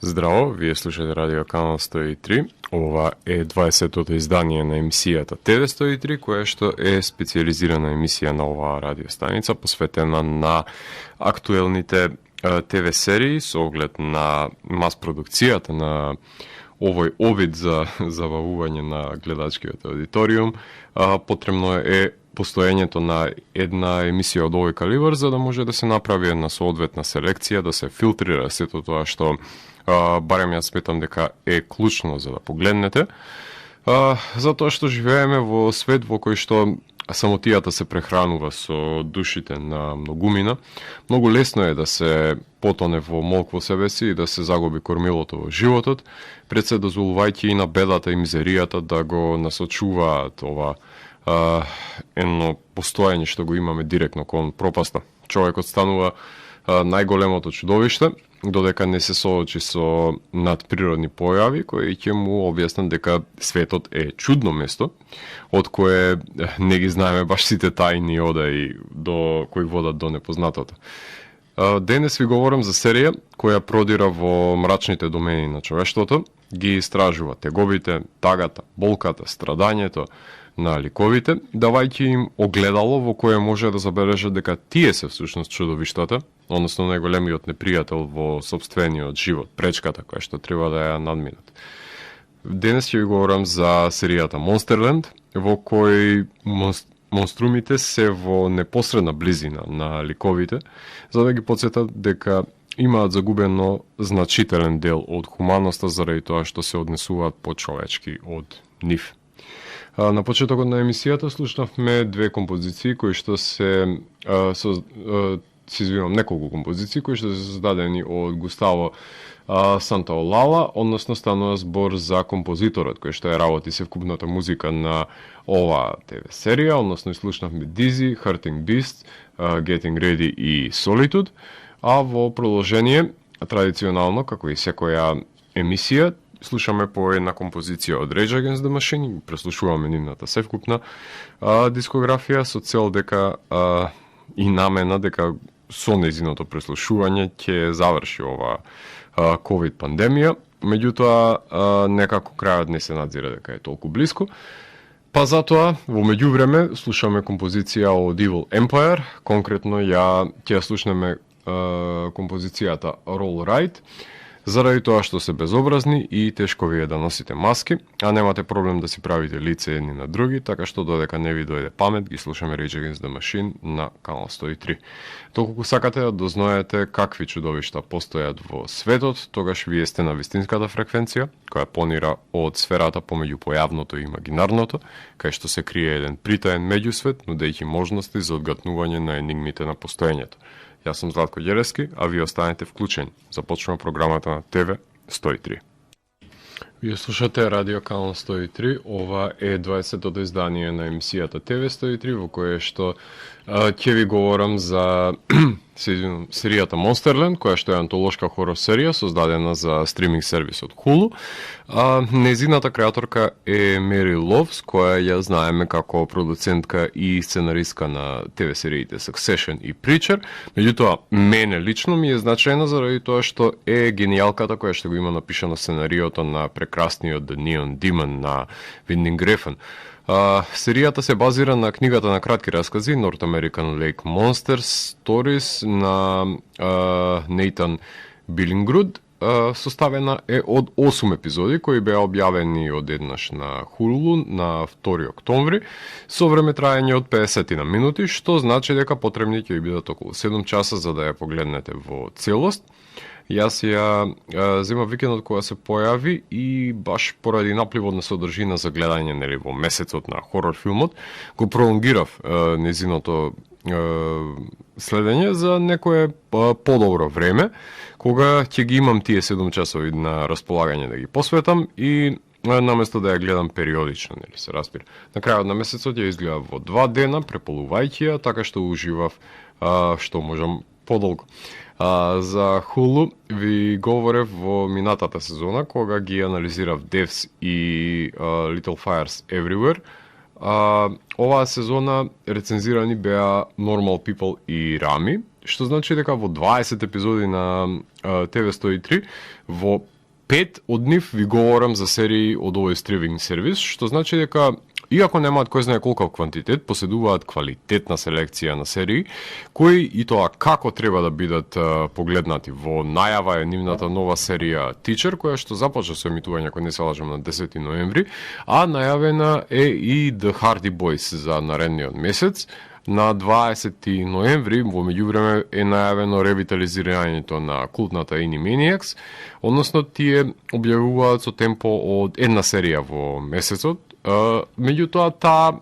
Здраво, вие слушате Радио Канал 103. Ова е 20-тото издание на емисијата ТВ103, која што е специализирана емисија на оваа радиостаница, посветена на актуелните ТВ серии со оглед на мас продукцијата на овој обид за забавување на гледачкиот аудиториум. Потребно е постоењето на една емисија од овој калибар, за да може да се направи една соодветна селекција, да се филтрира сето тоа што барем јас сметам дека е клучно за да погледнете, затоа што живееме во свет во кој што самотијата се прехранува со душите на многумина. Многу лесно е да се потоне во молк во себе си и да се загуби кормилото во животот, пред се дозволувајќи и на бедата и мизеријата да го насочуваат ова едно постоење што го имаме директно кон пропаста. Човекот станува најголемото чудовиште, додека не се соочи со надприродни појави кои ќе му објаснат дека светот е чудно место, од кое не ги знаеме баш сите тајни одаи кои водат до непознатото. Денес ви говорам за серија која продира во мрачните домени на човештвото, ги истражува тегобите, тагата, болката, страдањето на ликовите, давајќи им огледало во кое може да забележат дека тие се всушност чудовиштата, односно најголемиот непријател во собствениот живот, пречката која што треба да ја надминат. Денес ќе ви говорам за серијата Monsterland, во кој монструмите се во непосредна близина на ликовите, за да ги потсетат дека имаат загубено значителен дел од хуманоста заради тоа што се однесуваат почовечки од нив. На почетокот на емисијата слушнавме две композиции кои што се извинувам, неколку композиции кои што се создадени од Густаво Сантаолала, односно станува збор за композиторот кој што работи севкупната музика на оваа ТВ серија, односно слушнавме Dizzy, Hurting Beast, Getting Ready и Solitude, а во продолжение, традиционално, како и секоја емисија, слушаме по една композиција од Rage Against the Machine, преслушуваме нивната севкупна дискографија со цел дека и намена дека со незиното преслушување ќе заврши оваа COVID пандемија, меѓутоа некако крајот не се надзира дека е толку блиско. Па затоа, во меѓувреме, слушаме композиција од Evil Empire, конкретно ќе слушнеме композицијата Roll Right, заради тоа што се безобразни и тешко ви е да носите маски, а немате проблем да си правите лице едни на други, така што додека не ви дојде памет, ги слушаме Rage Against the Machine на Канал 103. Толку сакате да дознаете какви чудовишта постојат во светот, тогаш вие сте на вистинската фреквенција, која понира од сферата помеѓу појавното и имагинарното, кај што се крие еден притаен меѓусвет, нудејќи можности за одгатнување на енигмите на постоењето. Јас сум Златко Ѓерески, а вие останете вклучени. Започнува програмата на ТВ 103. Вие слушате Радио Канал 103, ова е 20-тото издание на емисијата ТВ 103, во кое што ќе ви говорам за серијата Monsterland, која што е антолошка хорор серија, создадена за стриминг сервисот Hulu. Незината креаторка е Мери Ловс, која ја знаеме како продуцентка и сценаристка на ТВ сериите Succession и Preacher. Меѓутоа, мене лично ми е значајна заради тоа што е генијалката која што го има напишано сценариото на прекрасниот The Neon Demon на Виндинг Грефен. Серијата се базира на книгата на кратки раскази North American Lake Monsters Stories на Нейтан Билингруд. Составена е од 8 епизоди кои беа објавени одеднаш на Hulu на 2 октомври со време траење од 50 на минути, што значи дека потребни ќе бидат околу 7 часа за да ја погледнете во целост. Јас ја земав викендот кога се појави и баш поради напливот на содржина за гледање во месецот на хорор филмот, го пролонгирав незиното следење за некое подобро време, кога ќе ги имам тие 7 часови на располагање да ги посветам и наместо да ја гледам периодично, се разбира. На крајот на месецот ја изгледав во 2 дена, преполувајќи ја, така што уживав што можам подолго. За Hulu ви говорев во минатата сезона, кога ги анализирав Devs и Little Fires Everywhere. Оваа сезона рецензирани беа Normal People и Rami, што значи дека во 20 епизоди на TV103 во 5 од нив ви говорам за серии од овој стриминг сервис, што значи дека иако немаат кој знае колкав квантитет, поседуваат квалитетна селекција на серии, кои и тоа како треба да бидат погледнати. Во најава е нивната нова серија Teacher, која што започна со емитување, ако не се лажам, на 10 ноември, а најавена е и The Hardy Boys за наредниот месец. На 20 ноември, во меѓувреме, е најавено ревитализирањето на култната Animaniacs, односно тие објавуваат со темпо од една серија во месецот. Меѓутоа, таа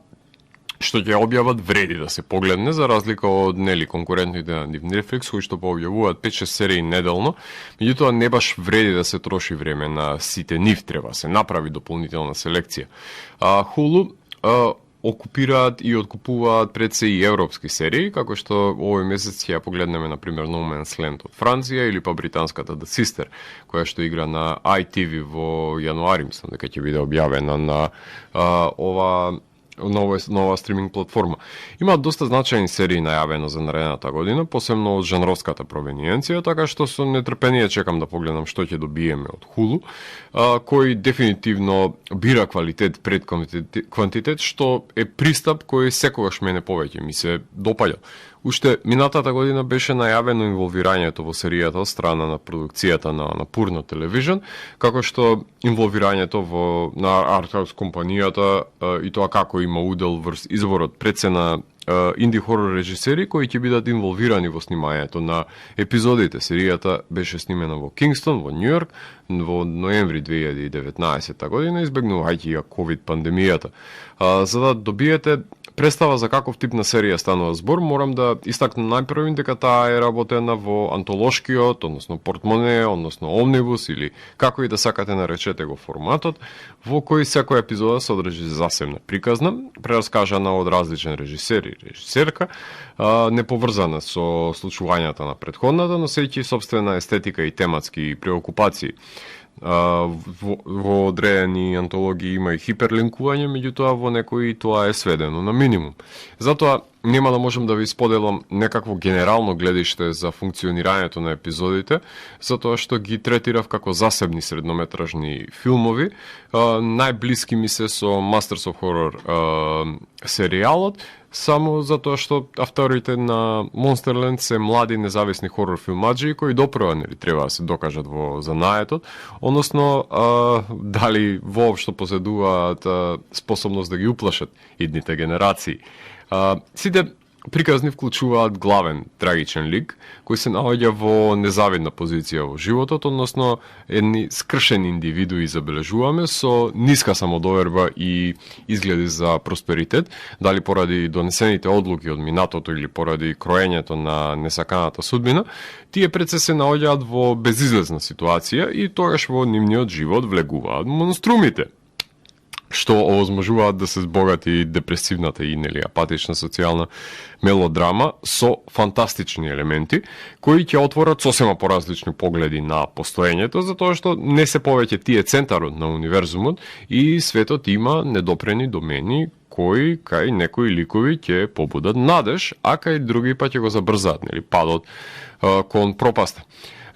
што ќе објават вреди да се погледне, за разлика од конкурентните на Netflix, кои што пообјавуваат 5-6 серии неделно. Меѓутоа, не баш вреди да се троши време на сите нив, треба се направи дополнителна селекција. Hulu окупираат и откупуваат пред се и европски серии, како што овој месец ќе ја погледнеме, например, No Man's Land од Франција или па британската The Sister, која што игра на ITV во јануари, мислам дека ќе биде објавена на ова нова стриминг платформа. Имаат доста значајни серии најавено за наредната година, посебно од жанровската провениенција, така што со нетрпение чекам да погледам што ќе добиеме од Hulu, кој дефинитивно бира квалитет пред квантитет, што е пристап кој секогаш мене повеќе ми се допаѓа. Уште минатата година беше најавено инволвирањето во серијата од страна на продукцијата на Purno Television, како што инволвирањето на Arthouse компанијата и тоа како има удел врз изборот пред се на инди хорор режисери кои ќе бидат инволвирани во снимањето на епизодите. Серијата беше снимена во Кингстон, во Њујорк, во ноември 2019 година, избегнувајќи ја ковид пандемијата. За да добиете представа за каков тип на серија станува збор, морам да истакнам најпрво дека таа е работена во антолошкиот, односно портмоне, односно омнибус или како и да сакате наречете го форматот, во кој секоја епизода содржи засебна приказна, прераскажана од различен режисер и режисерка, неповрзана со случувањата на претходната, носејќи собствена естетика и тематски преокупации. Во одредени антологии има и хиперлинкување, меѓутоа во некои тоа е сведено на минимум. Затоа нема да можам да ви споделам некакво генерално гледиште за функционирањето на епизодите, затоа што ги третирав како засебни среднометражни филмови. Најблиски ми се со Masters of Horror серијалот, само затоа што авторите на Monsterland се млади независни хорор филмаджи кои допрва треба да се докажат во занаетот, односно дали воопшто поседуваат способност да ги уплашат идните генерации. Сите приказни вклучуваат главен трагичен лик кој се наоѓа во незавидна позиција во животот, односно едни скршени индивидуи забележуваме со ниска самодоверба и изгледи за просперитет, дали поради донесените одлуки од минатото или поради кроењето на несаканата судбина, тие пред се наоѓаат во безизлезна ситуација и тогаш во нивниот живот влегуваат монструмите, што овозможуваат да се збогати депресивната и апатична социјална мелодрама со фантастични елементи, кои ќе отворат сосема поразлични погледи на постоењето, затоа што не се повеќе тие центарот на универзумот и светот има недопрени домени кои кај некои ликови ќе побудат надеж, а кај други па ќе го забрзаат, падот кон пропаста.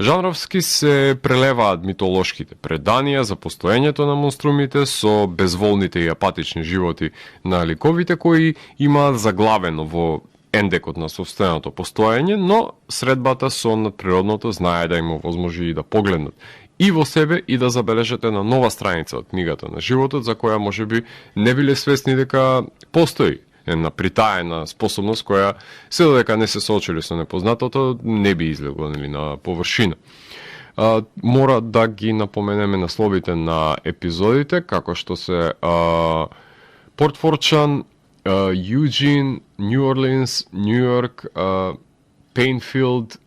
Жанровски се прелеваат митолошките преданија за постоењето на монструмите со безволните и апатични животи на ликовите кои имаат заглавено во ендекот на собственото постоење, но средбата со надприродното знае да им овозможи и да погледнат и во себе и да забележат на нова страница од книгата на животот за која можеби не биле свесни дека постои една притаена способност која се додека не се соочили со непознатото не би излегла на површина. Мора да ги напоменеме насловите на епизодите, како што се Порт Форчан, Юджин, Нью Орлинс, Нью Йорк, Пейнфилд,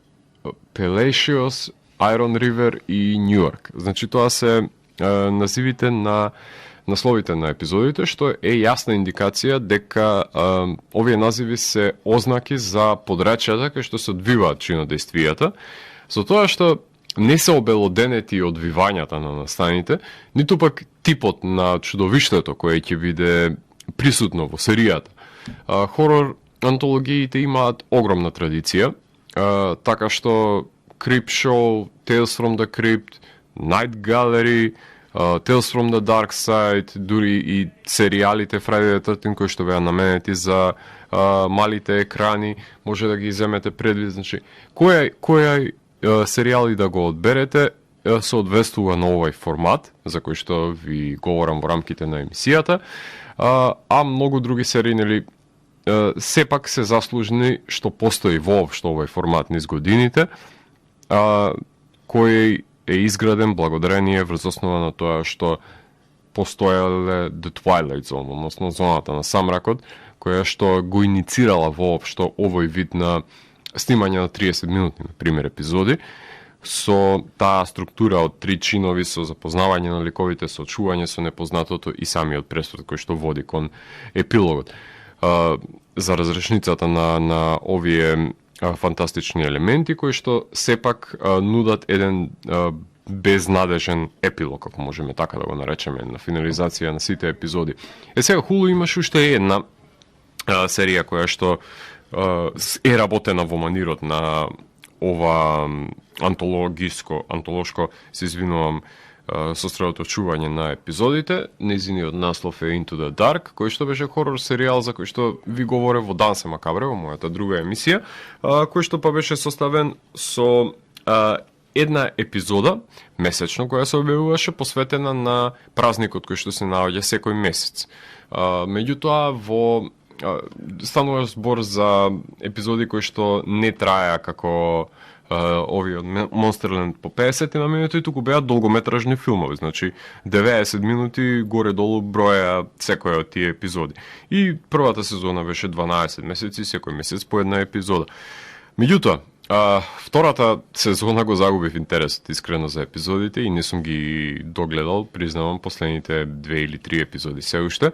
Пелешиос, Айрон Ривер и Нью Йорк. Значи тоа се називите на насловите на епизодите, што е јасна индикација дека овие називи се ознаки за подречјата кај што се одвиваат чинодејствијата, со тоа што не се обелоденети одвивањата на настаните, ниту пак типот на чудовиштето кое ќе биде присутно во серијата. Хорор антологиите имаат огромна традиција, така што Creep Show, Tales from the Crypt, Night Gallery, Tales from the Dark Side, дури и серијалите Friday the 13 кои што беа наменети за малите екрани, може да ги земете предвид. Значи, кој серијали да го одберете, соодветствува на овој формат, за кој што ви говорам во рамките на емисијата, а многу други серии, нели, сепак се заслужени што постои воопшто овој формат низ годините, кој е изграден благодарение врз основа на тоа што постоеле The Twilight Zone, односно зоната на самракот, која што го иницирала воопшто овој вид на снимање на 30 минутни, например, епизоди, со таа структура од 3 чинови, со запознавање на ликовите, со чување со непознатото и самиот пресврт кој што води кон епилогот. За разрешницата на овие фантастични елементи кои што сепак нудат еден безнадежен епилог, ако можеме така да го наречеме, на финализација на сите епизоди. Сега Hulu имаш уште една серија која што е работена во манирот на ова антолошко, се извинувам, сосредоточување на епизодите. Нејзиниот наслов е Into the Dark, кој што беше хорор серијал за кој што ви говоре во Дансе Макабре, во мојата друга емисија, кој што па беше составен со една епизода месечно, која се објавуваше посветена на празникот кој што се наоѓа секој месец. Меѓутоа, станува збор за епизоди кои што не траеа како овиот Monsterland по 50 на минути, туку беа долгометражни филмови, значи 90 минути горе-долу броја секој од тие епизоди. И првата сезона беше 12 месеци, секој месец по една епизода. Меѓутоа, втората сезона го загубив интересот искрено за епизодите и не сум ги догледал, признавам, последните 2 или 3 епизоди се уште.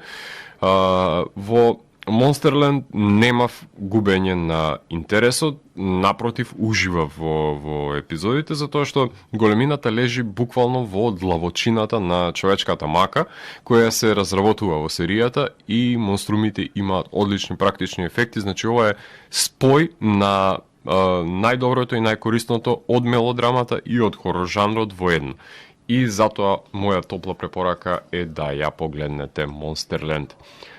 Во Monsterland немав губење на интересот, напротив, ужива во епизодите, затоа што големината лежи буквално во длабочината на човечката мака, која се разработува во серијата и монструмите имаат одлични практични ефекти, значи ова е спој на најдоброто и најкористното од мелодрамата и од хорор жанрот во едно. И затоа моја топла препорака е да ја погледнете Monsterland.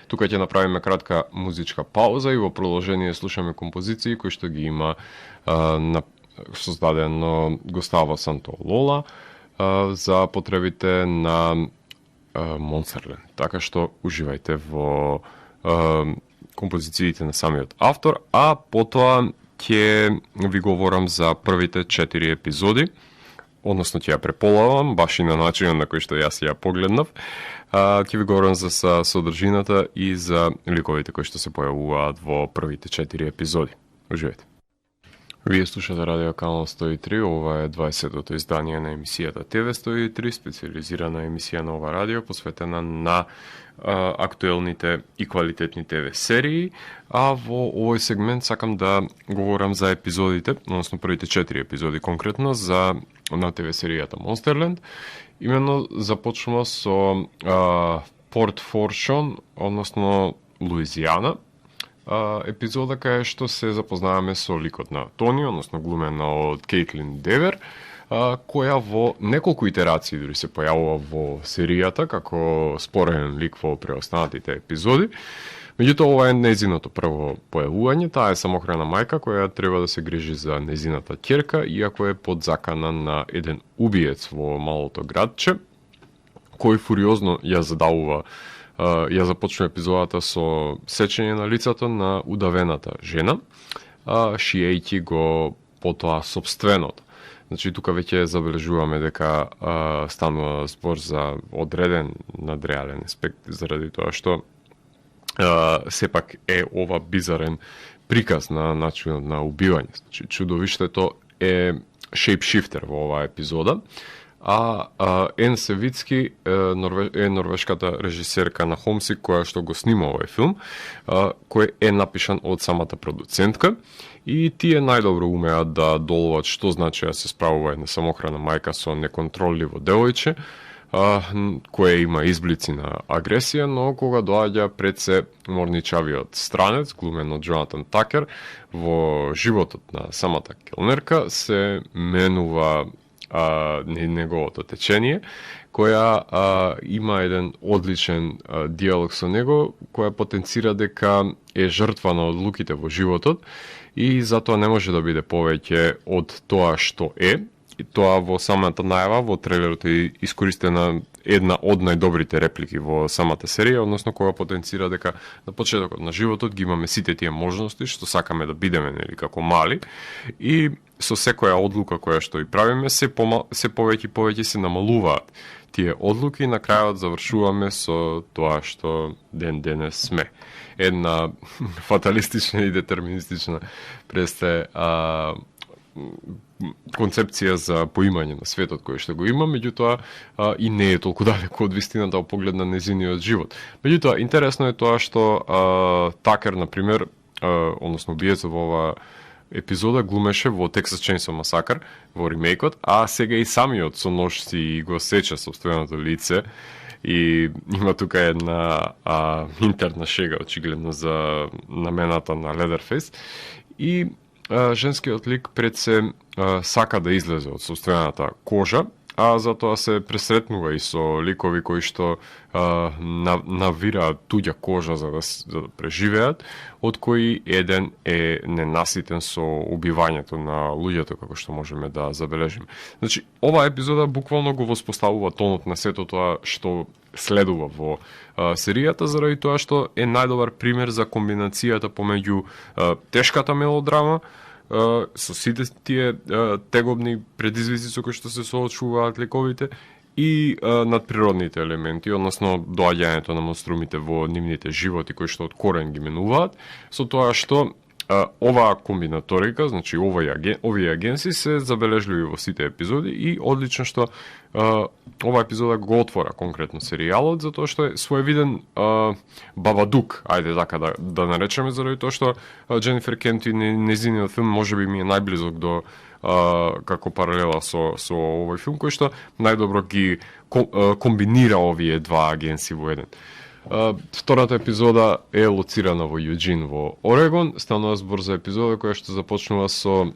Тука ќе направиме кратка музичка пауза и во продолжение слушаме композиции кои што ги има создадено Густаво Сантолола за потребите на Monsterland. Така што уживајте во композициите на самиот автор, а потоа ќе ви говорам за првите 4 епизоди, односно ќе ја преполавам, баш и на начинот на кој што јас ја погледнав. Ќе ви говорам за содржината и за ликовите кои што се појавуваат во првите 4 епизоди. Уживајте. Вие слушате Радио Канал 103, ова е 20-тото издание на емисијата ТВ 103, специализирана емисија на ова радио, посветена на актуелните и квалитетни ТВ серии, а во овој сегмент сакам да говорам за епизодите, односно првите 4 епизоди конкретно, на ТВ серијата Monsterland. Именно започнува со Порт Форшон, односно Луизијана, епизода кај што се запознаваме со ликот на Тони, односно глумена од Кейтлин Девер, која во неколку итерации дури се појавува во серијата како спорен лик во преостанатите епизоди. Меѓутоа, ова е нејзиното прво појавување, таа е самохрана мајка која треба да се грижи за нејзината ќерка, иако е под закана на еден убиец во малото градче, кој фуриозно ја задавува. Ја започнува епизодата со сечење на лицето на удавената жена, шиејќи го потоа собственото. Значи, тука веќе забележуваме дека станува збор за одреден надреален аспект, заради тоа што сепак е ова бизарен приказ на начинот на убивање. Значи, чудовиштето е шейпшифтер во оваа епизода, а Ен Севицки е норвешката режисерка на Хомсик која што го снима овој филм, кој е напишан од самата продуцентка и тие најдобро умеат да доловат што значи да се справува една самохрана мајка со неконтролливо девојче, кое има изблици на агресија, но кога доаѓа пред се морничавиот странец, глумен од Джонатан Такер, во животот на самата келнерка се менува неговото течение, која има еден одличен диалог со него, која потенцира дека е жртва на одлуките во животот и затоа не може да биде повеќе од тоа што е. И тоа во самата најава, во трейлерот е искористена една од најдобрите реплики во самата серија, односно кога потенцира дека на почетокот на животот ги имаме сите тие можности што сакаме да бидеме, нели, како мали, и со секоја одлука која што и правиме, се повеќе и повеќе се намалуваат тие одлуки и на крајот завршуваме со тоа што ден денес сме. Една фаталистична и детерминистична концепција за поимање на светот кој што го има, меѓутоа и не е толку далеко од вистината во поглед на незиниот живот. Меѓутоа, интересно е тоа што Такер, например, односно убиецот во оваа епизода глумеше во Texas Chainsaw Massacre, во ремейкот, а сега и самиот со нож си го сече собственото лице и има тука една интерна шега, очигледно за намената на Leatherface и женскиот лик пред се сака да излезе од собствената кожа, а затоа се пресретнува и со ликови кои што навираат туѓа кожа за да преживеат, од кои еден е ненаситен со убивањето на луѓето, како што можеме да забележиме. Значи, оваа епизода буквално го воспоставува тонот на сето тоа што следува во серијата, заради тоа што е најдобар пример за комбинацијата помеѓу тешката мелодрама со сите тие тегобни предизвици со кои што се соочуваат ликовите и надприродните елементи, односно доаѓањето на монструмите во нивните животи кои што од корен ги менуваат, со тоа што оваа комбинаторика, значи овие агенси се забележливи во сите епизоди и одлично што оваа епизода го отвора конкретно серијалот, затоа што е своевиден Бабадук, ајде така да наречеме, заради тоа што Дженифер Кент и незиниот филм можеби ми е најблизок до како паралела со овој филм, кој што најдобро ги комбинира овие два агенси во еден. Втората епизода е лоцирана во Јуџин во Орегон. Станува збор за епизода која што започнува со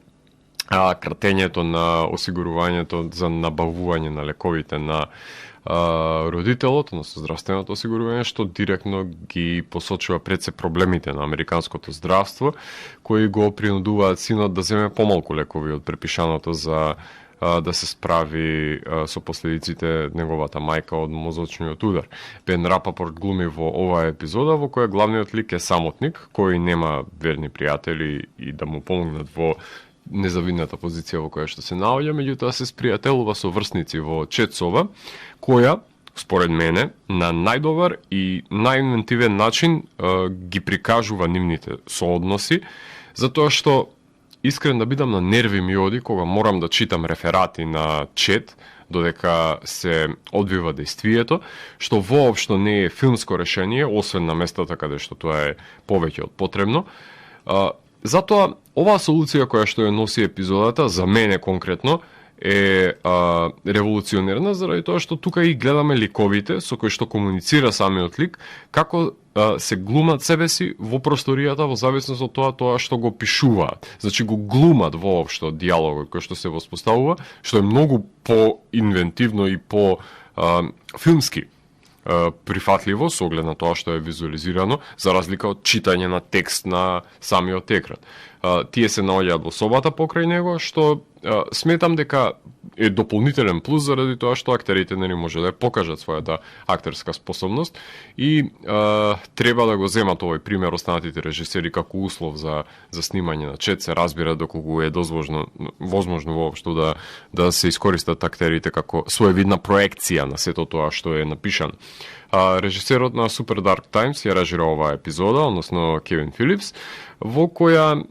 кратењето на осигурувањето за набавување на лековите на родителот, односно здравственото осигурување, што директно ги посочува пред се проблемите на американското здравство, кои го принудуваат синот да земе помалку лекови од препишаното за да се справи со последиците неговата мајка од мозочниот удар. Бен Рапапорт глуми во оваа епизода, во која главниот лик е самотник, кој нема верни пријатели и да му помогнат во незавидната позиција во која што се наоѓа, меѓутоа се спријателува со врсници во Чецова, која, според мене, на најдобар и најинвентивен начин ги прикажува нивните соодноси, затоа што искрен да бидам, на нерви ми оди кога морам да читам реферати на чет додека се одвива действието, што воопшто не е филмско решение, освен на местата каде што тоа е повеќе од потребно. Затоа, оваа солуција која што ја носи епизодата, за мене конкретно, е револуционерна, заради тоа што тука и гледаме ликовите со кои што комуницира самиот лик, како се глумат себе си во просторијата во зависност од тоа што го пишуваат. Значи го глумат воопшто диалогот кој што се воспоставува, што е многу по-инвентивно и по-филмски прифатливо со оглед на тоа што е визуализирано, за разлика од читање на текст на самиот екран. Тие се наоѓаат во собата покрај него, што сметам дека е дополнителен плюс заради тоа што актерите не може да покажат својата актерска способност и треба да го земат овој пример останатите режисери како услов за снимање на чет, се разбира доколку е возможно воопшто да се искористат актерите како своевидна проекција на сето тоа што е напишано. Режисерот на Super Dark Times ја режира оваа епизода, односно Кевин Филипс, во која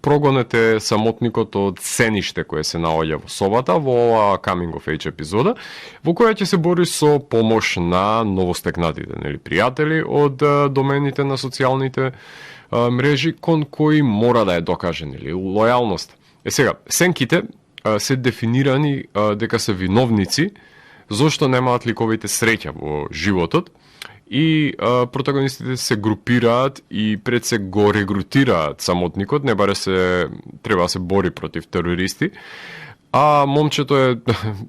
прогонете самотникот од сениште кое се наоѓа во собата во оваа Coming of Age епизода, во која ќе се бори со помош на новостекнатите, пријатели од домените на социјалните мрежи, кон кои мора да ја докаже лојалност. Сега, сенките се дефинирани дека се виновници зошто немаат ликовите среќа во животот и протагонистите се групираат и пред се го регрутираат самотникот, не баре се треба да се бори против терористи, а момчето е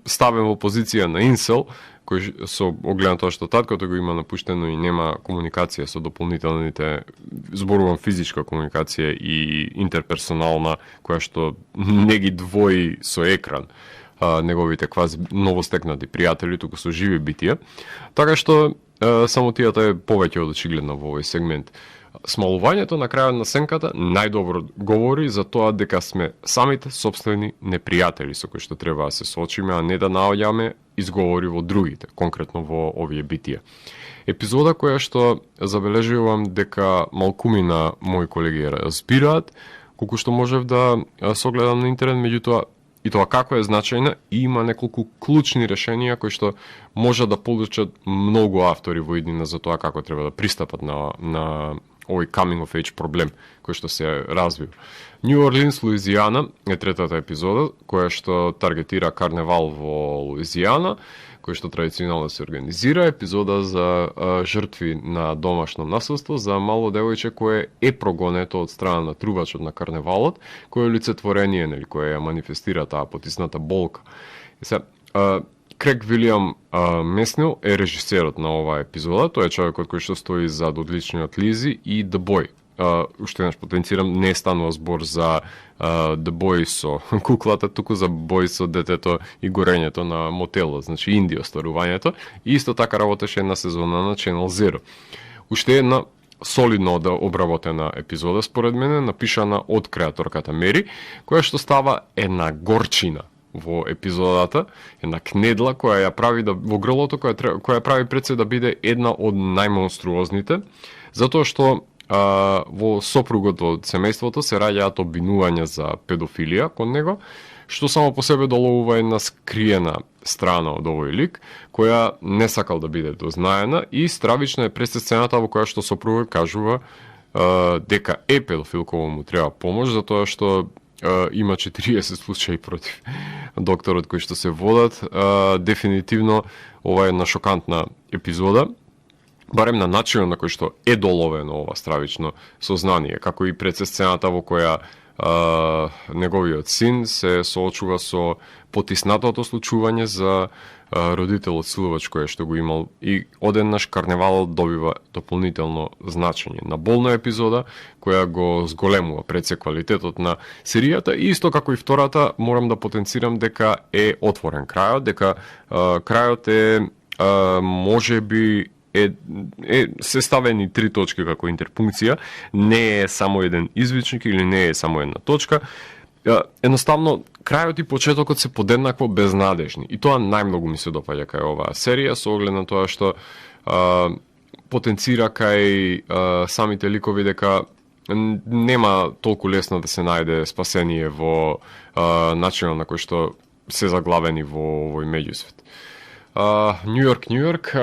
ставен во позиција на инсел, кој со огледна тоа што таткото го има напуштено и нема комуникација со дополнителните, зборувам физичка комуникација и интерперсонална, која што не ги двои со екран неговите квази новостекнати пријатели, туку со живи битија. Така што самотијата е повеќе од очигледна во овој сегмент. Смалувањето на крајот на сенката најдобро говори за тоа дека сме самите собствени непријатели со кои што треба да се соочиме, а не да наоѓаме изговори во другите, конкретно во овие битија. Епизода која што забележувам дека малкумина мои колеги разбираат, колку што можев да согледам на интернет, меѓутоа и тоа како е значајна и има неколку клучни решенија кои што може да получат многу автори во иднина за тоа како треба да пристапат на овој coming of age проблем кој што се развива. Нью Орлинс, Луизијана е третата епизода која што таргетира карневал во Луизијана, кој што традиционално се организира, епизода за жртви на домашно насилство, за мало девојче кое е прогонето од страна на трубачот на карневалот, кој е олицетворение, нели, кое ја манифестира таа потисната болка. И се, Крейг Вилиам Меснил е режисерот на оваа епизода, тој е човекот кој што стои зад одличниот Лизи и The Boy. Уште еднаш потенцирам, не станува збор за The Boy со куклата, туку за Boy со детето и горењето на мотелот, значи инди остварувањето. И исто така работеше една сезона на Channel Zero. Уште една солидно обработена епизода, според мене, напишана од креаторката Мери, која што става една горчина во епизодата, една кнедла која ја прави во грлото, која ја прави пред се да биде една од најмонструозните, затоа што во сопругот од семејството се раѓаат обвинувања за педофилија кон него, што само по себе доловува една скриена страна од овој лик, која не сакал да биде дознаена и стравична е пред сцената во која што сопругот кажува дека е педофил кога му треба помош, затоа што има 40 случаи против докторот кои што се водат. Дефинитивно ова е една шокантна епизода, барем на начинот на кој што е доловено ова стравично сознание, како и пред сцената во која неговиот син се соочува со потиснатото случување за родителот силувач кој што го имал и одеднаш карневалот добива дополнително значење. На болна епизода која го зголемува пред се квалитетот на серијата и исто како и втората морам да потенцирам дека е отворен крајот, дека крајот е можеби се ставени 3 точки како интерпункција, не е само еден извичник или не е само една точка. Едноставно, крајот и почетокот се подеднакво безнадежни. И тоа најмногу ми се допаѓа кај оваа серија, со оглед на тоа што потенцира кај самите ликови дека нема толку лесно да се најде спасение во начинот на кој што се заглавени во овој меѓусвет. Нью Йорк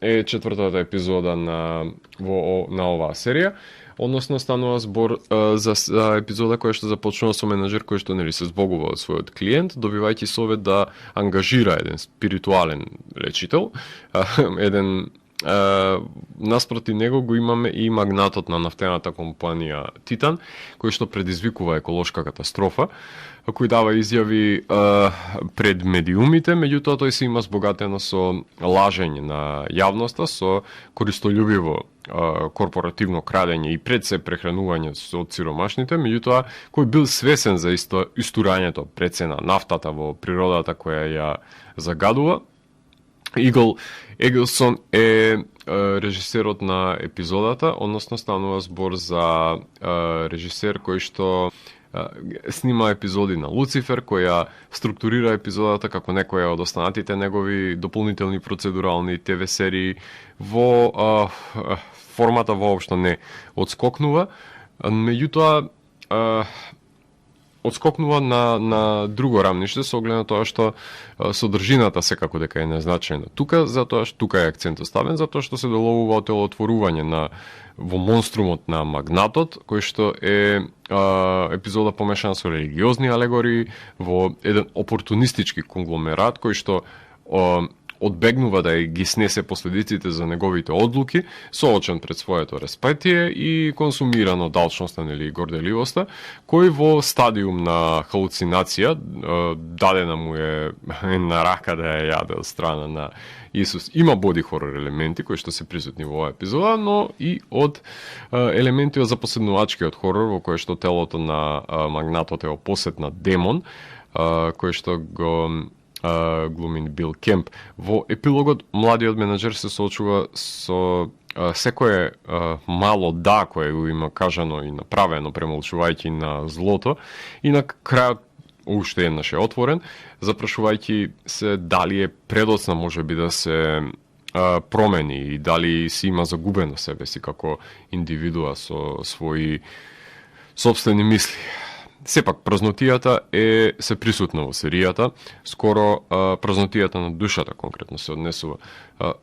е четвртата епизода на оваа серија, односно станува збор за епизода која што започнува со менаџер кој што нели се збогува од својот клиент, добивајќи совет да ангажира еден спиритуален лечител, еден наспроти него го имаме и магнатот на нафтената компанија Титан, кој што предизвикува еколошка катастрофа, кој дава изјави пред медиумите, меѓутоа тој се има збогатено со лажење на јавноста, со користолюбиво корпоративно крадење и пред се прехранување од сиромашните, меѓутоа кој бил свесен за истурањето пред се на нафтата во природата која ја загадува. Игл Егилсон е режисерот на епизодата, односно станува збор за режисер кој што снима епизоди на Луцифер, која структурира епизодата како некоја од останатите негови дополнителни процедурални ТВ серии во формата воопшто не одскокнува, меѓутоа одскокнува на друго рамниште со оглед на тоа што содржината секако дека е незначајна. Тука е акцентот ставен затоа што се доловува отворување во монструмот на магнатот, кој што е епизода помешана со религиозни алегории во еден опортунистички конгломерат кој што одбегнува да ги снесе последиците за неговите одлуки, соочен пред своето респетие и консумирано далчноста или горделивоста, кој во стадиум на халуцинација, дадена му е на рака да ја јаде од страна на Исус. Има боди хорор елементи кои што се присутни во оваа епизода, но и од елементи од запоседнувачкиот хорор во кој што телото на магнатот е опосетна демон, кој што го глумин Бил Кемп. Во епилогот младиот менаџер се соочува со секое мало да кое го има кажано и направено премолчувајќи на злото и на крајот уште еднаш е отворен, запрашувајќи се дали е предоцна можеби да се промени и дали си има загубено себе си како индивидуа со своји собствени мисли. Сепак, празнотијата се присутна во серијата, скоро празнотијата на душата конкретно се однесува.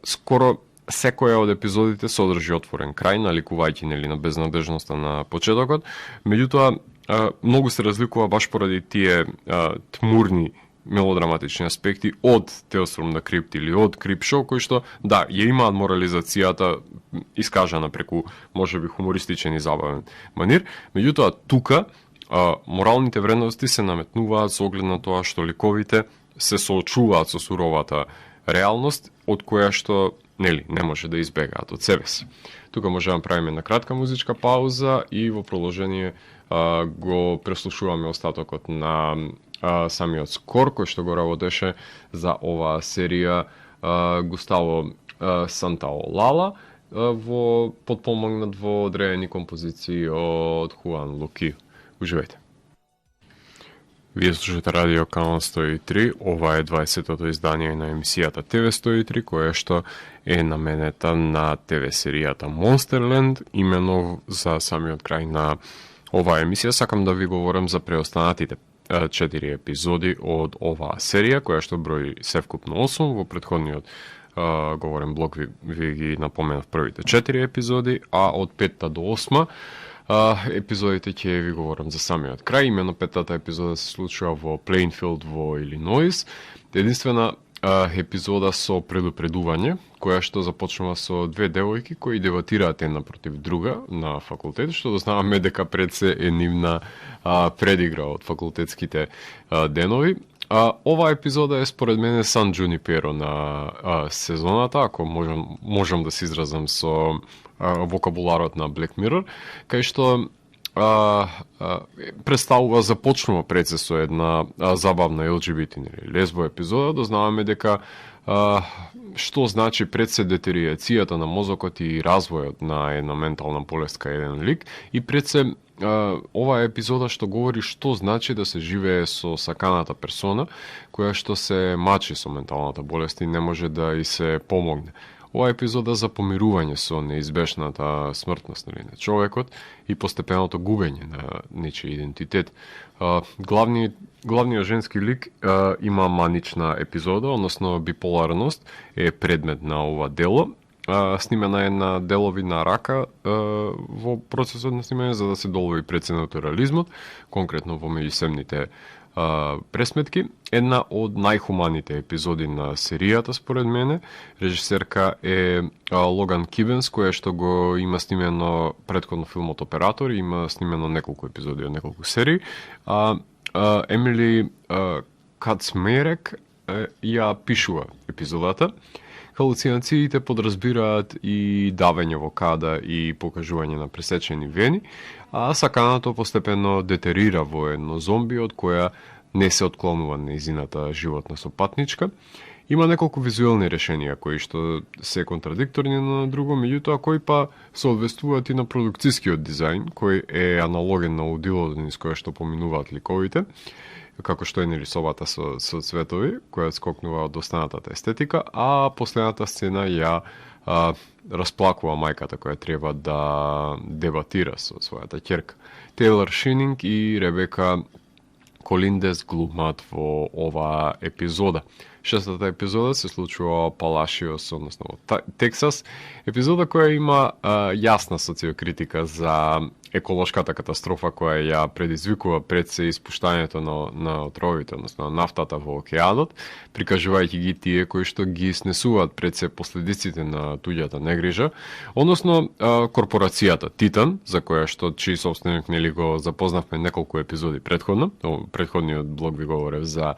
Скоро секоја од епизодите содржи отворен крај, наликувајќи нели на безнадежноста на почетокот, меѓутоа многу се разликува баш поради тие тмурни мелодраматични аспекти од Tales from the Crypt или од Creepshow, кои што, да, ја имаат морализацијата искажана преку, можеби, хумористичен и забавен манир, меѓутоа тука моралните вредности се наметнуваат со оглед на тоа што ликовите се соочуваат со суровата реалност, од која што нели не може да избегаат од себе си. Тука може да направиме една кратка музичка пауза и во продолжение го преслушуваме остатокот на самиот скор кој што го работеше за оваа серија Густаво Сантаолала, подпомогнат во одредени композиции од Хуан Лукио. Уживајте. Вие слушате Радио Канал 103, ова е 20-тото издание на емисијата ТВ 103, која што е наменета на ТВ серијата Monsterland, имено за самиот крај на оваа емисија. Сакам да ви говорам за преостанатите 4 епизоди од оваа серија, која што брои севкупно 8, во претходниот говорен блок ви ги напоменав првите 4 епизоди, а од 5 до 8 епизодите ќе ви говорам за самиот крај. Имено 5-тата епизода се случува во Плейнфилд во Илиноис. Единствена епизода со предупредување, која што започнува со две девојки кои дебатираат една против друга на факултет, што дознаваме дека пред се е нивна предигра од факултетските денови. Ова епизода е според мене Сан Джуниперо на сезоната, ако можам да се изразам со вокабуларот на Black Mirror, кај што започнува пред се со една забавна LGBT лесбо епизода, дознаваме дека што значи пред се детериацијата на мозокот и развојот на една ментална болест кај еден лик, и пред се оваа епизода што говори што значи да се живее со саканата персона која што се мачи со менталната болест и не може да и се помогне. Ова епизода за помирување со неизбежната смртност на човекот и постепеното губење на нечи идентитет. Главниот женски лик има манична епизода, односно биполарност е предмет на ова дело. Снимена е на делови на рака во процесот на снимање за да се долови преценатурализмот, конкретно во меѓусебните пресметки. Една од најхуманите епизоди на серијата според мене. Режисерка е Логан Кибенс, која што го има снимено претходно филмот Оператор, има снимено неколку епизоди од неколку серии. Емили Кацмерек ја пишува епизодата. Халуцинациите подразбираат и давење во када и покажување на пресечени вени, а саканото постепено детерира во едно зомби од која не се отклонува нејзината животна сопатничка. Има неколку визуелни решенија кои што се контрадикторни на друго, меѓутоа кои па се одвестуваат и на продукцискиот дизајн, кој е аналоген на удилото низ која што поминуваат ликовите, како што е нерисовата со цветови, која скокнува од останатата естетика, а последната сцена ја расплакува мајката која треба да дебатира со својата ќерка. Тейлор Шининг и Ребека Колиндес глумат во оваа епизода. Шестата епизода се случува во Палашиос, односно во Тексас. Епизода која има јасна социокритика за еколошката катастрофа која ја предизвикува пред се испуштањето на отровите, односно на нафтата во океанот, прикажувајќи ги тие кои што ги снесуваат пред се последиците на туѓата негрижа, односно корпорацијата Титан, за која што чиј собственик нели го запознавме неколку епизоди предходно, предходниот блог ви говорев за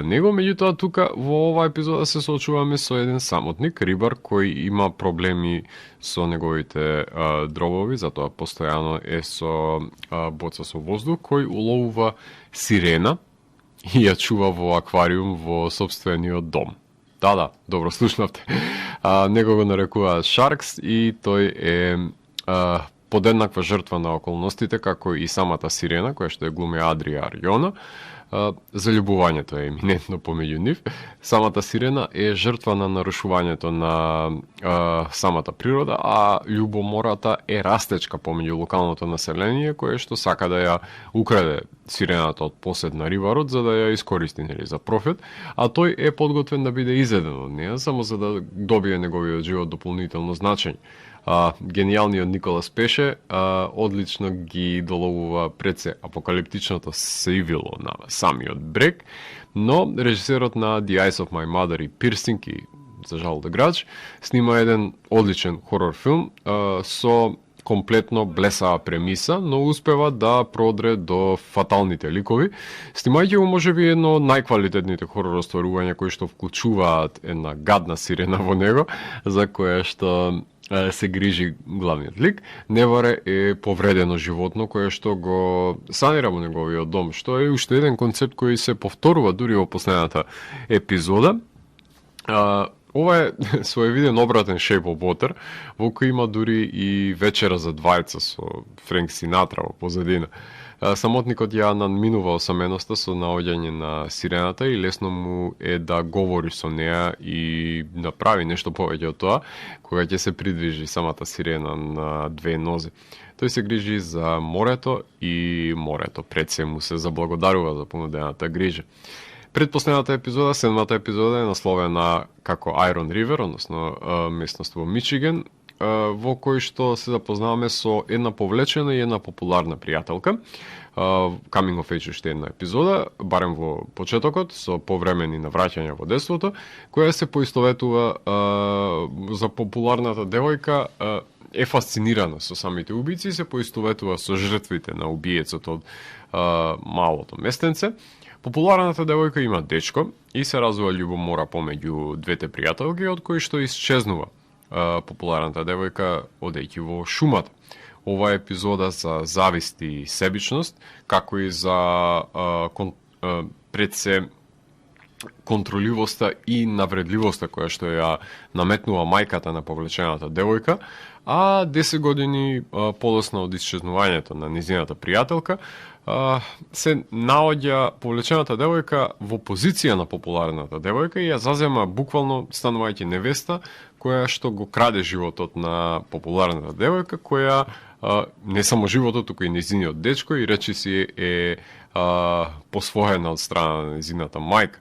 него, меѓутоа тука во оваа епизода се соочуваме со еден самотник, рибар кој има проблеми со неговите дробови, затоа постојано е со боца со воздух, кој уловува сирена и ја чува во аквариум во собствениот дом. Да, добро слушнавте. Него го нарекуваат Шаркс и тој е подеднаква жртва на околностите како и самата сирена, која што е глуми Адрија Арјона. Заљубувањето е еминентно помеѓу нив. Самата сирена е жртва на нарушувањето на самата природа, а љубомората е растечка помеѓу локалното население кое што сака да ја украде сирената од посед на рибарот за да ја искористи нели за профит, а тој е подготвен да биде изеден од неа само за да добие неговиот живот дополнително значење. Гениалниот Николас Пеше одлично ги доловува пред се апокалиптичното сивило на самиот брег, но режисерот на The Eyes of My Mother и Пирсинг и за жал да грач снима еден одличен хорор филм со комплетно блесава премиса, но успева да продре до фаталните ликови, снимајќи го можеби едно од најквалитетните хорор остварувања кои што вклучуваат една гадна сирена во него, за која што се грижи главниот лик. Неваре е повредено животно кое што го санира во неговиот дом, што е уште еден концепт кој се повторува дури во последната епизода. Ова е своевиден обратен Shape of Water, во кој има дури и вечера за двајца со Френк Синатра во позадина. Самотникот ја надминува осаменоста со наоѓање на сирената и лесно му е да говори со неа и направи нешто повеќе од тоа, кога ќе се придвижи самата сирена на две нозе. Тој се грижи за морето и морето пред се му се заблагодарува за понудената грижа. Предпоследната епизода, седмата епизода е насловена како Iron River, односно местност во Мичиген, во кој што се запознаваме со една повлечена и една популарна пријателка. Coming of Age уште една епизода, барем во почетокот, со повремени навраќања во детството, која се поистоветува за популарната девојка, е фасцинирана со самите убици и се поистоветува со жртвите на убиецот од малото местенце. Популарната девојка има дечко и се развива љубомора помеѓу двете пријателки, од кои што исчезнува популарната девојка одејќи во шумата. Ова епизода за завист и себичност, како и за пред се контроливоста и навредливоста која што ја наметнува мајката на повлечената девојка, а 10 години подоцна од исчезнувањето на низината пријателка, се наоѓа повлечената девојка во позиција на популарната девојка и ја зазема буквално станувајќи невеста која што го краде животот на популарната девојка, која не само животот, туку и низиниот дечко и речиси е посвоена од страна на низината мајка.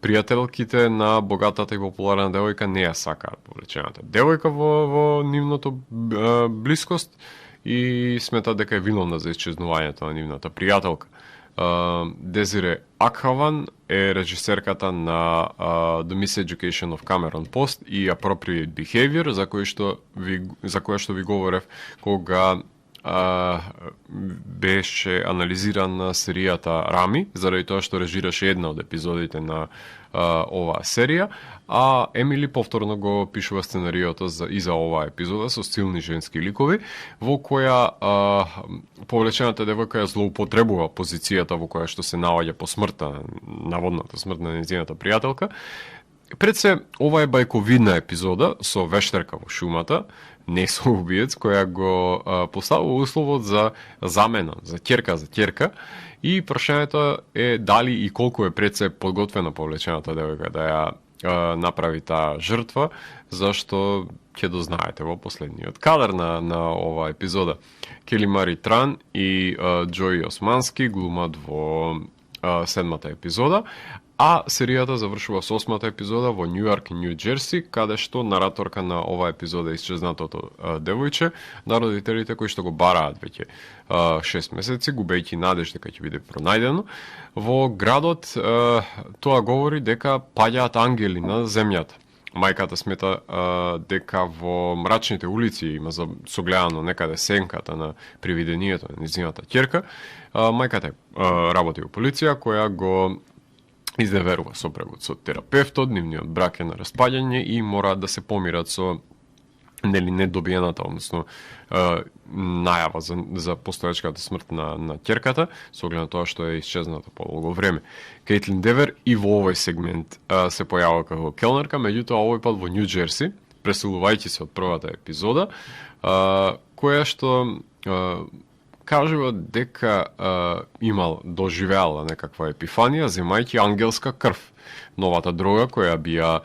Пријателките на богатата и популарна девојка не ја сакаат повлечената девојка во нивното блискост и смета дека е виновна за исчезнувањето на нивната пријателка. Дезире Акхаван е режисерката на The Miseducation of Cameron Post и Appropriate Behavior, за која што ви говорев кога беше анализирана серијата Рами, заради тоа што режираше една од епизодите на оваа серија, а Емили повторно го пишува сценариото и за оваа епизода со силни женски ликови, во која повлечената девојка ја злоупотребува позицијата во која што се наоѓа по смртта, наводната смрт на незината пријателка. Пред се, ова е бајковидна епизода со вештерка во шумата, не со убиец, која го поставува условот за замена, за ќерка, и прашањето е дали и колку е пред се подготвена повлечената девојка да ја направи таа жртва, зашто ќе дознаете во последниот кадар на оваа епизода. Кели Мари Тран и Џои Османски глумат во седмата епизода, А серијата завршува со 8-та епизода во Њујорк и Њу Џерси, каде што нараторка на оваа епизода е исчезнатото девојче на родителите кои што го бараат веќе 6 месеци, губејќи надеж дека ќе биде пронајдено. Во градот тоа говори дека паѓаат ангели на земјата. Мајката смета дека во мрачните улици има согледано некаде сенката на привидението на низината ќерка. Мајката работи во полиција која го изневерува сопрегот со терапевтот, нивниот брак е на распаѓање и мораат да се помират со недобиената, односно најава за постоечката смрт на ќерката, со оглед на тоа што е исчезната по долго време. Кейтлин Девер и во овој сегмент се појавува како келнерка, меѓутоа овој пат во Њу Џерси, преселувајќи се од првата епизода, која што кажува дека доживеала некаква епифанија, земајќи ангелска крв, новата дрога која би ја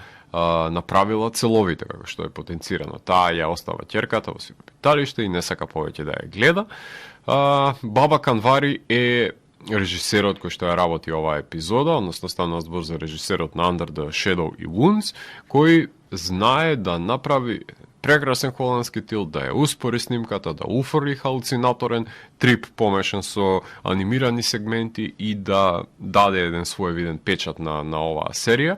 направила целовите, како што е потенцирано. Таа ја остава ќерката во сиропиталиште и не сака повеќе да ја гледа. Баба Канвари е режисерот кој што ја работи оваа епизода, односно станува збор за режисерот на Under the Shadow и Wounds, кој знае да направи прекрасен холандски тил, да ја успори снимката, да уфорли халуцинаторен трип помешан со анимирани сегменти и да даде еден своевиден печат на оваа серија.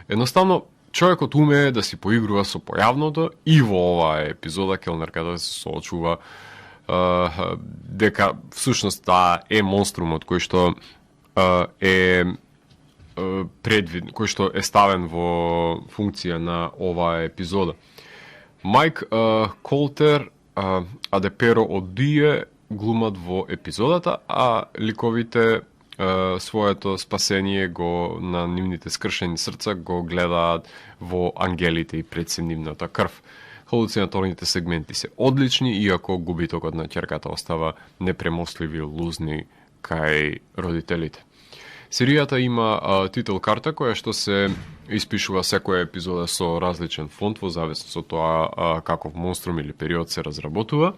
Едноставно, човекот умее да си поигрува со појавното и во оваа епизода келнерката се соочува дека всушност таа е монструмот кој што е кој што е ставен во функција на оваа епизода. Майк Колтер, Адеперо Одие глумат во епизодата, а ликовите своето спасение на нивните скршени срца го гледаат во ангелите и пред се нивната крв. Халуцинаторните сегменти се одлични, иако губитокот на ќерката остава непремостливи лузни кај родителите. Серијата има титул карта која што се испишува секоја епизода со различен фонт во зависност од тоа каков монструм или период се разработува.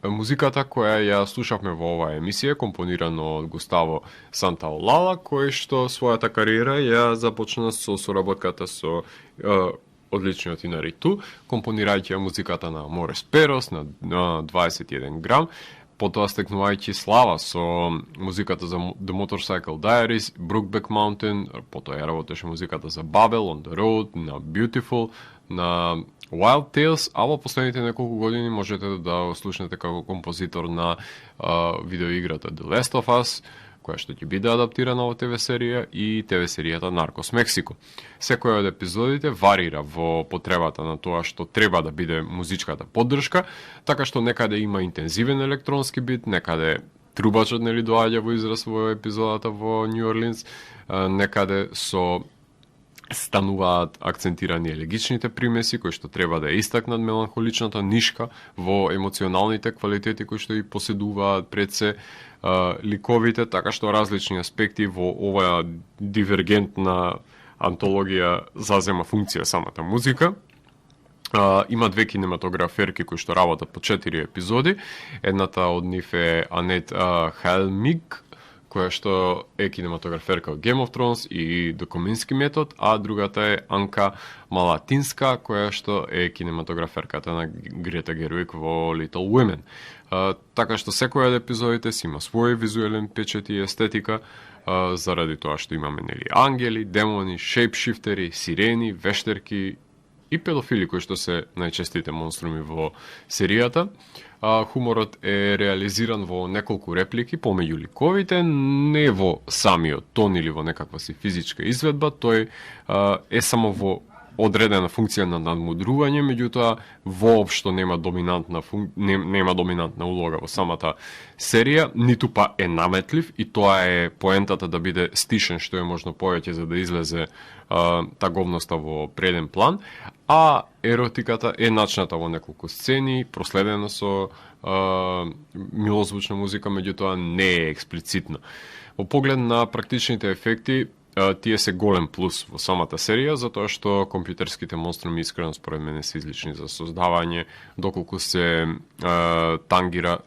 Музиката која ја слушавме во оваа емисија компонирано од Густаво Сантаолала, кој што својата кариера ја започна со соработката со одличниот Инариту, компонирајќи музиката на Аморес Перос, на 21 грам, потоа стекнувајќи слава со музиката за The Motorcycle Diaries, Brokeback Mountain, потоа ја работеше музиката за Babel, On the Road, на Beautiful, на Wild Tales, а во последните неколку години можете да слушнете како композитор на видеоиграта The Last of Us, која што ќе биде адаптирана во ТВ серија и ТВ серијата Наркос Мексико. Секој од епизодите варира во потребата на тоа што треба да биде музичката поддршка, така што некаде има интензивен електронски бит, некаде трубачот доаѓа во израз во епизодата во Нью Орлинс, некаде со стануваат акцентирани елегичните примеси кои што треба да истакнат меланхоличната нишка во емоционалните квалитети кои што и поседуваат пред се ликовите, така што различни аспекти во оваа дивергентна антологија зазема функција самата музика. Има две кинематограферки кои што работат по 4 епизоди. Едната од нив е Анет Хелмиг, која што е кинематограферка од Game of Thrones и The Kominsky метод, а другата е Анка Малатинска, која што е кинематограферката на Грета Гервиг во Little Women. Така што секој од епизодите си има свој визуелен печат и естетика, заради тоа што имаме ангели, демони, шейпшифтери, сирени, вештерки и педофили кои што се најчестите монструми во серијата. Хуморот е реализиран во неколку реплики помеѓу ликовите, не во самиот тон или во некаква си физичка изведба, тој е само во одредена функција на надмудрување, меѓутоа воопшто нема доминантна улога во самата серија, ниту па е наметлив и тоа е поентата да биде стишен што е можно повеќе за да излезе таговноста во преден план, а еротиката е начната во неколку сцени, проследено со милозвучна музика, меѓутоа не е експлицитна. Во поглед на практичните ефекти, тие се голем плюс во самата серија, затоа што компјутерските монструми искрено според мене се излични за создавање, доколку се тангира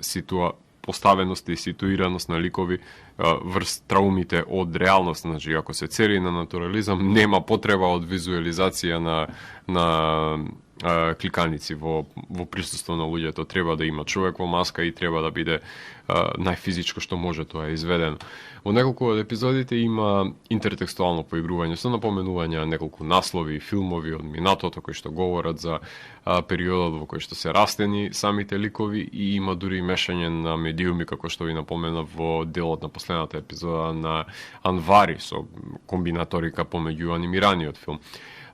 поставеност и ситуираност на ликови врз траумите од реалност. Значи, ако се цели на натурализам, нема потреба од визуализација на кликаници во присуство на луѓето. Треба да има човек во маска и треба да биде најфизичко што може тоа е изведено. Во неколку од епизодите има интертекстуално поигрување со напоменување на неколку наслови и филмови од минатото кои што говорат за периодот во кој што се растени самите ликови и има дури мешање на медиуми, како што ви напоменав во делот на последната епизода на Анвари со комбинаторика помеѓу анимираниот филм.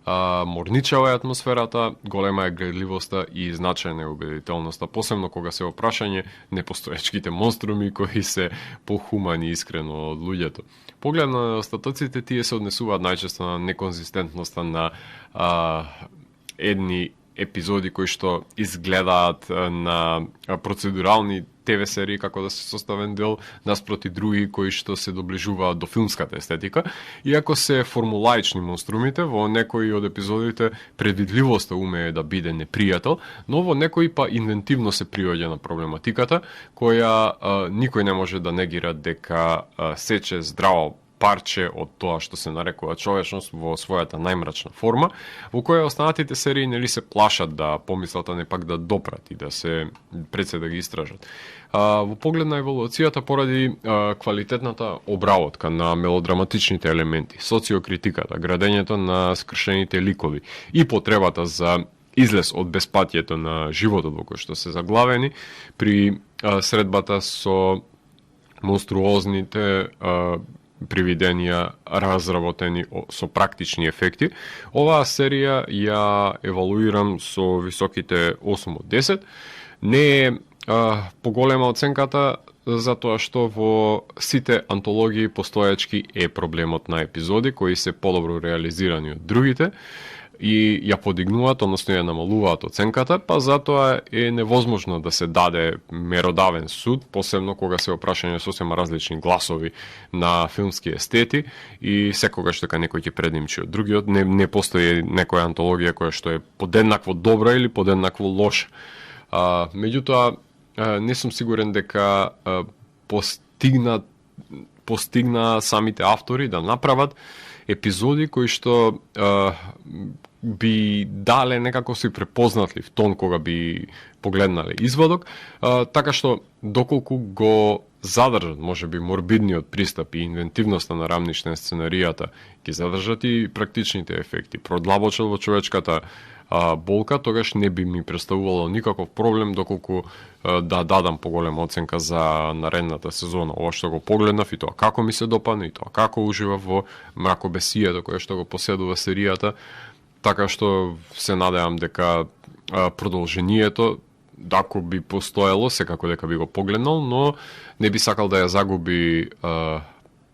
Морничава е атмосферата, голема е гледливоста и значајна е убедителноста, посебно кога се опрашање непостоечките монструми кои се похумани искрено од луѓето. Поглед на остатоците, тие се однесуваат најчесто на неконзистентноста на едни епизоди кои што изгледаат на процедурални ТВ серии како да се составен дел наспроти други кои што се доближуваат до филмската естетика. Иако се формулаични монструмите, во некои од епизодите предвидливоста умее да биде непријател, но во некои па инвентивно се приоѓа на проблематиката, која никој не може да негира дека сече здраво парче од тоа што се нарекува човечност во својата најмрачна форма, во која останатите серии нели се плашат да помислат, а не пак да допрат и да се пред се да ги истражат. Во поглед на еволуцијата поради квалитетната обработка на мелодраматичните елементи, социокритиката, градењето на скршените ликови и потребата за излез од безпатието на животот во кој што се заглавени при средбата со монструозните привиденија разработени со практични ефекти. Оваа серија ја евалуирам со високите 8 од 10. Не е поголема оценката затоа што во сите антологии постоечки е проблемот на епизоди кои се подобро реализирани од другите и ја подигнуваат, односно ја намалуваат оценката, па затоа е невозможно да се даде меродавен суд, посебно кога се опрашање сосема различни гласови на филмски естети и секогаш дека некој ќе предимчи од другиот. Не постои некоја антологија која што е подеднакво добра или подеднакво лоша. Меѓутоа, не сум сигурен дека постигна самите автори да направат епизоди кои што би дале некако си препознатлив тон кога би погледнале изводок, така што доколку го задржат можеби морбидниот пристап и инвентивноста на рамнична сценаријата, ќе задржат и практичните ефекти, продлабочат во човечката болка, тогаш не би ми представувало никаков проблем доколку да дадам поголема оценка за наредната сезона. Ова што го погледнав и тоа како ми се допадна и тоа како ужива во мракобесието кое што го поседува серијата, така што се надевам дека продолжението, ако би постоело, секако дека би го погледнал, но не би сакал да ја загуби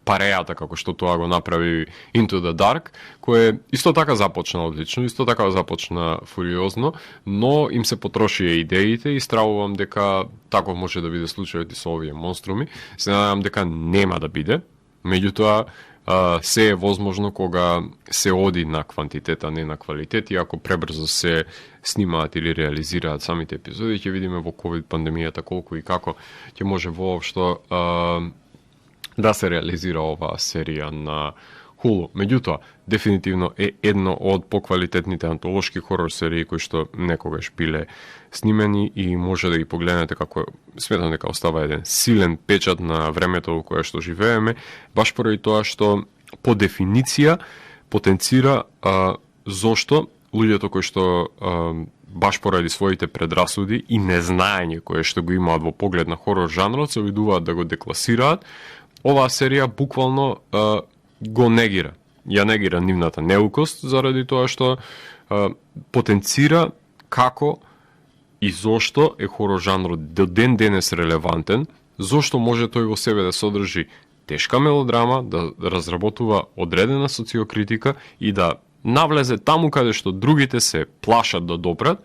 парејата како што тоа го направи Into the Dark, кој исто така започна одлично, исто така започна фуриозно, но им се потрошија идеите и стравувам дека таков може да биде случајот и со овие монструми. Се надевам дека нема да биде, меѓутоа се е возможно кога се оди на квантитет, а не на квалитет, и ако пребрзо се снимаат или реализираат самите епизоди, ќе видиме во ковид пандемијата колку и како ќе може воопшто да се реализира оваа серија на Hulu. Меѓутоа, дефинитивно е едно од поквалитетните антолошки хорор серии кои што некогаш биле снимени и може да ги погледнете како сметам дека остава еден силен печат на времето во кое што живееме, баш поради тоа што по дефиниција потенцира зошто луѓето кои што баш поради своите предрасуди и незнаење кое што го имаат во поглед на хорор жанрот се обидуваат да го декласираат. Оваа серија буквално го негира. Ја негира нивната неукост заради тоа што потенцира како и зошто е хорор жанрот до ден денес релевантен, зошто може тој во себе да содржи тешка мелодрама, да разработува одредена социокритика и да навлезе таму каде што другите се плашат да допрат,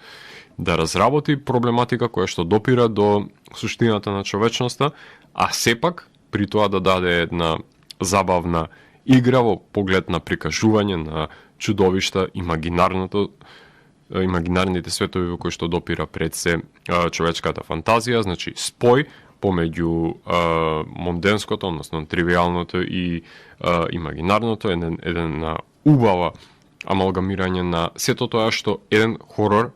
да разработи проблематика која што допира до суштината на човечноста, а сепак при тоа да даде една забавна игра во поглед на прикажување на чудовишта, имагинарните светови во кои што допира пред се човечката фантазија, значи спој помеѓу монденското, односно тривијалното и имагинарното, една убава амалгамирање на сето тоа што еден хорор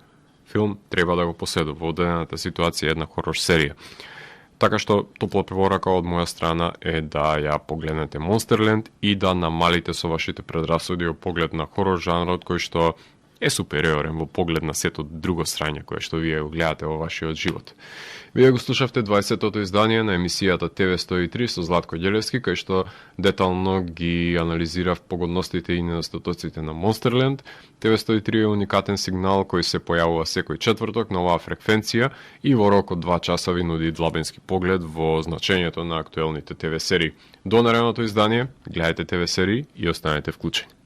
филм треба да го поседува во одредената ситуација, една хорор серија. Така што топла препорака од моја страна е да ја погледнете Монстерленд и да намалите со вашите предрасуди во поглед на хорор жанрот кој што е супериорен во поглед на сето друго срање кое што вие го гледате во вашиот живот. Вие го слушавте 20-тото издание на емисијата TV103 со Златко Ѓелевски, кај што детално ги анализирав погодностите и недостатоците на Монстерленд. TV103 е уникатен сигнал кој се појавува секој четврток на оваа фреквенција и во рок од 2 часа ви нуди длабенски поглед во значењето на актуелните ТВ серии. До наредното издание, гледајте ТВ серии и останете вклучени.